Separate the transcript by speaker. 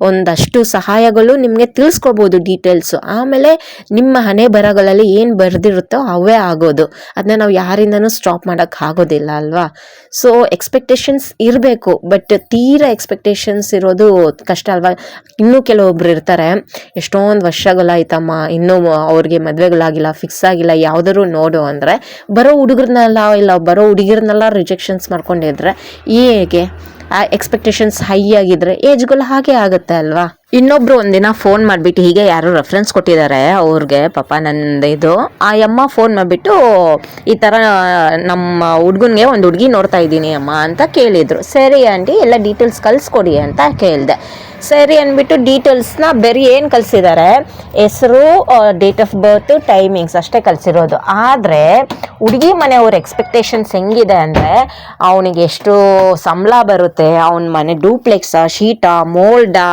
Speaker 1: ಒಂದಷ್ಟು ಸಹಾಯಗಳು ನಿಮಗೆ ತಿಳಿಸ್ಕೊಡ್ಬೋದು ಡೀಟೇಲ್ಸು. ಆಮೇಲೆ ನಿಮ್ಮ ಹಣೆ ಬರಹಗಳಲ್ಲಿ ಏನು ಬರೆದಿರುತ್ತೋ ಅವೇ ಆಗೋದು. ಅದನ್ನ ನಾವು ಯಾರಿಂದನೂ ಸ್ಟಾಪ್ ಮಾಡೋಕ್ಕೆ ಆಗೋದಿಲ್ಲ ಅಲ್ವಾ. ಸೊ ಎಕ್ಸ್ಪೆಕ್ಟೇಷನ್ಸ್ ಇರಬೇಕು, ಬಟ್ ತೀರಾ ಎಕ್ಸ್ಪೆಕ್ಟೇಷನ್ಸ್ ಇರೋದು ಕಷ್ಟ ಅಲ್ವಾ. ಇನ್ನೂ ಕೆಲವೊಬ್ರು ಇರ್ತಾರೆ, ಎಷ್ಟೊಂದು ವರ್ಷಗಳಾಯ್ತಮ್ಮ ಇನ್ನೂ ಅವ್ರಿಗೆ ಮದುವೆಗಳಾಗಿಲ್ಲ, ಫಿಕ್ಸ್ ಆಗಿಲ್ಲ, ಯಾವ್ದಾದ್ರು ನೋಡು ಅಂದರೆ ಬರೋ ಹುಡುಗಿರ್ನೆಲ್ಲ ರಿಜೆಕ್ಷನ್ಸ್ ಮಾಡ್ಕೊಂಡಿದ್ರೆ ಹೇಗೆ? ಆ ಎಕ್ಸ್ಪೆಕ್ಟೇಷನ್ಸ್ ಹೈ ಆಗಿದ್ರೆ ಏಜ್ಗಳು ಹಾಗೆ ಆಗುತ್ತೆ ಅಲ್ವಾ. ಇನ್ನೊಬ್ರು ಒಂದಿನ ಫೋನ್ ಮಾಡಿಬಿಟ್ಟು, ಹೀಗೆ ಯಾರು ರೆಫರೆನ್ಸ್ ಕೊಟ್ಟಿದ್ದಾರೆ ಅವ್ರಿಗೆ, ಪಾಪ ನಂದು ಇದು, ಆ ಅಮ್ಮ ಫೋನ್ ಮಾಡಿಬಿಟ್ಟು ಈ ಥರ ನಮ್ಮ ಹುಡುಗನಿಗೆ ಒಂದು ಹುಡುಗಿ ನೋಡ್ತಾ ಇದ್ದೀನಿ ಅಮ್ಮ ಅಂತ ಕೇಳಿದರು. ಸರಿ ಆಂಟಿ ಎಲ್ಲ ಡೀಟೇಲ್ಸ್ ಕಳಿಸ್ಕೊಡಿ ಅಂತ ಕೇಳಿದೆ. ಸರಿ ಅಂದ್ಬಿಟ್ಟು ಡೀಟೇಲ್ಸ್ನ ಬೇರೆ ಏನು ಕಳಿಸಿದ್ದಾರೆ, ಹೆಸರು, ಡೇಟ್ ಆಫ್ ಬರ್ತ್, ಟೈಮಿಂಗ್ಸ್ ಅಷ್ಟೇ ಕಳಿಸಿರೋದು. ಆದರೆ ಹುಡುಗಿ ಮನೆಯವ್ರ ಎಕ್ಸ್ಪೆಕ್ಟೇಷನ್ಸ್ ಹೆಂಗಿದೆ ಅಂದರೆ, ಅವನಿಗೆ ಎಷ್ಟು ಸಂಬಳ ಬರುತ್ತೆ, ಅವನ ಮನೆ ಡೂಪ್ಲೆಕ್ಸಾ, ಶೀಟಾ, ಮೋಲ್ಡಾ,